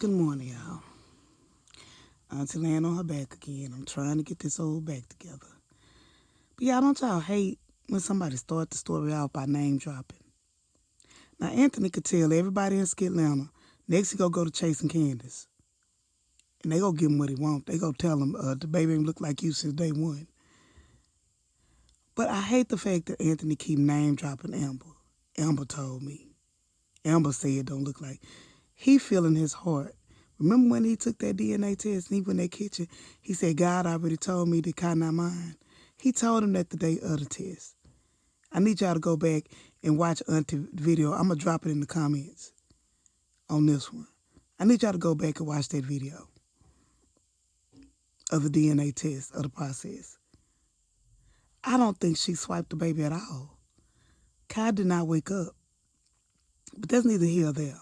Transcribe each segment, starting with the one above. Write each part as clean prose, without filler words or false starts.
Good morning, y'all. Auntie laying on her back again. I'm trying to get this old back together. But y'all, don't y'all hate when somebody start the story out by name dropping? Now, Anthony could tell everybody in Skitlana next he go to Chasing Candace. And they go give him what he want. They go tell him the baby ain't look like you since day one. But I hate the fact that Anthony keep name dropping Amber. Amber told me. Amber said it don't look like. He feel in his heart. Remember when he took that DNA test and he went in that kitchen? He said, God already told me the kind not mine. He told him that the day of the test. I need y'all to go back and watch Auntie video. I'm going to drop it in the comments on this one. I need y'all to go back and watch that video of the DNA test, of the process. I don't think she swiped the baby at all. Kai did not wake up. But that's neither here or there.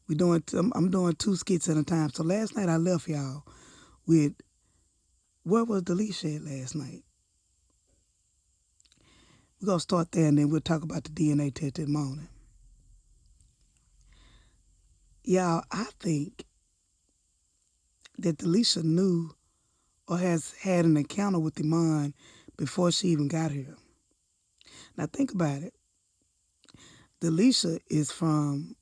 I'm doing 2 skits at a time. So last night I left y'all with, where was Delicia at last night? We're going to start there and then we'll talk about the DNA test in the morning. Y'all, I think that Delicia knew or has had an encounter with Iman before she even got here. Now think about it. Delicia is from,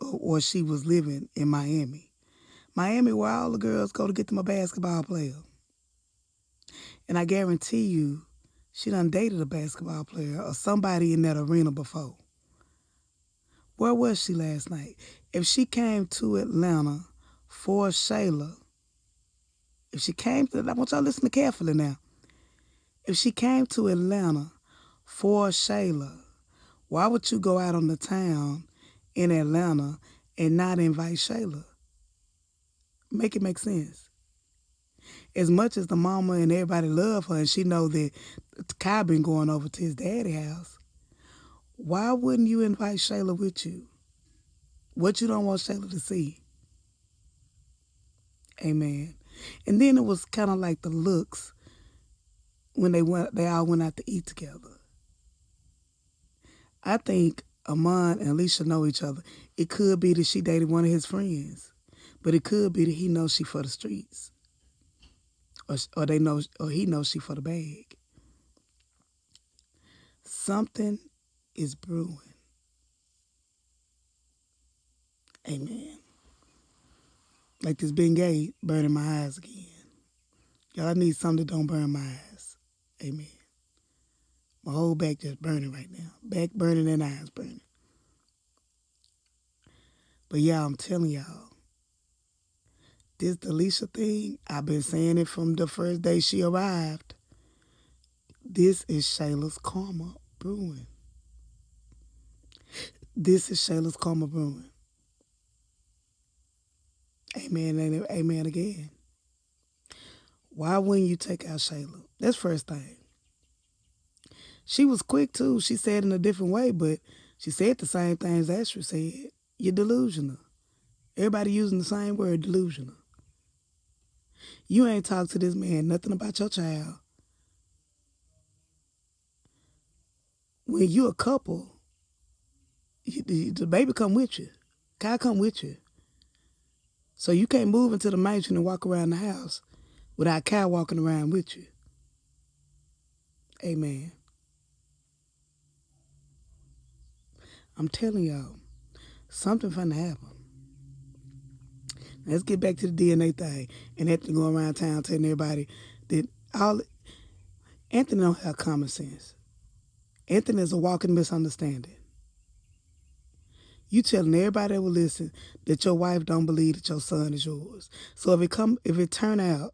or she was living in Miami. Miami, where all the girls go to get them a basketball player. And I guarantee you, she done dated a basketball player or somebody in that arena before. Where was she last night? If she came to Atlanta for Shayla, I want y'all to listen carefully now. If she came to Atlanta for Shayla, why would you go out on the town in Atlanta and not invite Shayla? Make it make sense. As much as the mama and everybody love her and she know that Kai been going over to his daddy's house, why wouldn't you invite Shayla with you? What you don't want Shayla to see? Amen. And then it was kind of like the looks when they all went out to eat together. I think Amon and Alicia know each other. It could be that she dated one of his friends, but it could be that he knows she for the streets, or he knows she for the bag. Something is brewing. Amen. Like this Bengay burning my eyes again. Y'all, I need something that don't burn my eyes. Amen. My whole back just burning right now. Back burning and eyes burning. But y'all, I'm telling y'all, this Delicia thing, I've been saying it from the first day she arrived. This is Shayla's karma brewing. This is Shayla's karma brewing. Amen and amen again. Why wouldn't you take out Shayla? That's first thing. She was quick too. She said it in a different way, but she said the same things Ashley said. You're delusional. Everybody using the same word, delusional. You ain't talked to this man nothing about your child. When you a couple, the baby come with you. Kai come with you. So you can't move into the mansion and walk around the house without Kai walking around with you. Amen. I'm telling y'all, something finna happen. Let's get back to the DNA thing. And Anthony going around town telling everybody that Anthony don't have common sense. Anthony is a walking misunderstanding. You telling everybody that will listen that your wife don't believe that your son is yours. So if it turn out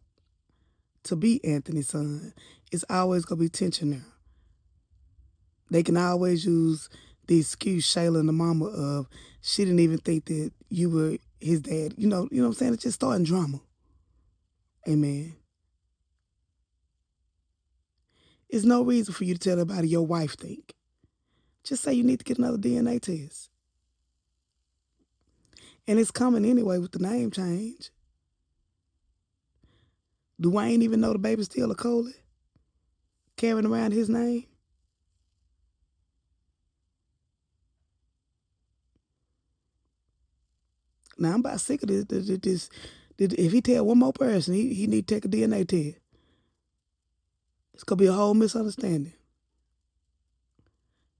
to be Anthony's son, it's always gonna be tension there. They can always use the excuse Shayla and the mama of she didn't even think that you were his dad. You know what I'm saying? It's just starting drama. Amen. There's no reason for you to tell everybody your wife think. Just say you need to get another DNA test. And it's coming anyway with the name change. Dwayne even know the baby's still a Coley? Carrying around his name? Now I'm about sick of if he tell one more person he need to take a DNA test, it's gonna be a whole misunderstanding.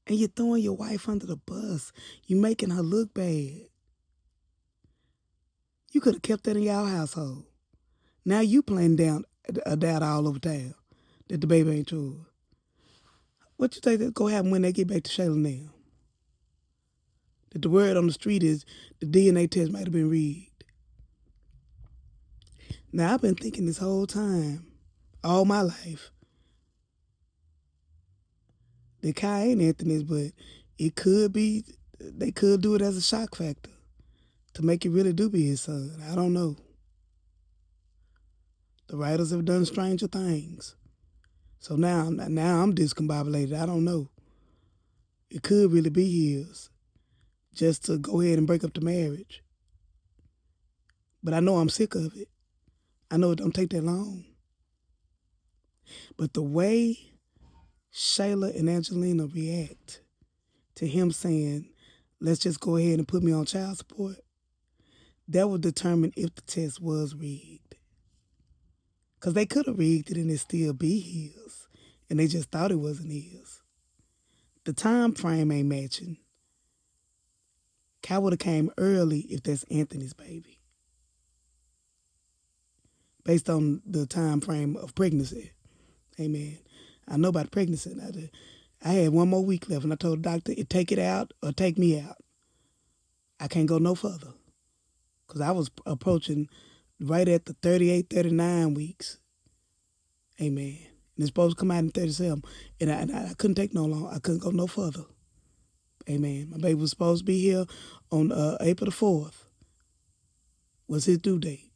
And you're throwing your wife under the bus. You making her look bad. You could have kept that in y'all household. Now you playing down a doubt all over town that the baby ain't yours. What you think that's gonna happen when they get back to Shayla now? That the word on the street is the DNA test might have been rigged. Now I've been thinking this whole time, all my life, that Kai ain't Anthony's, but it could be they could do it as a shock factor to make it really do be his son. I don't know. The writers have done stranger things. So now I'm discombobulated. I don't know. It could really be his, just to go ahead and break up the marriage. But I know I'm sick of it. I know it don't take that long. But the way Shayla and Angelina react to him saying, let's just go ahead and put me on child support, that would determine if the test was rigged. Because they could have rigged it and it still be his. And they just thought it wasn't his. The time frame ain't matching. Kai would have came early if that's Anthony's baby. Based on the time frame of pregnancy. Amen. I know about pregnancy. I had one more week left and I told the doctor, take it out or take me out. I can't go no further. Because I was approaching right at the 38, 39 weeks. Amen. And it's supposed to come out in 37. And I couldn't take no longer. I couldn't go no further. Amen. My baby was supposed to be here on April the 4th. Was his due date.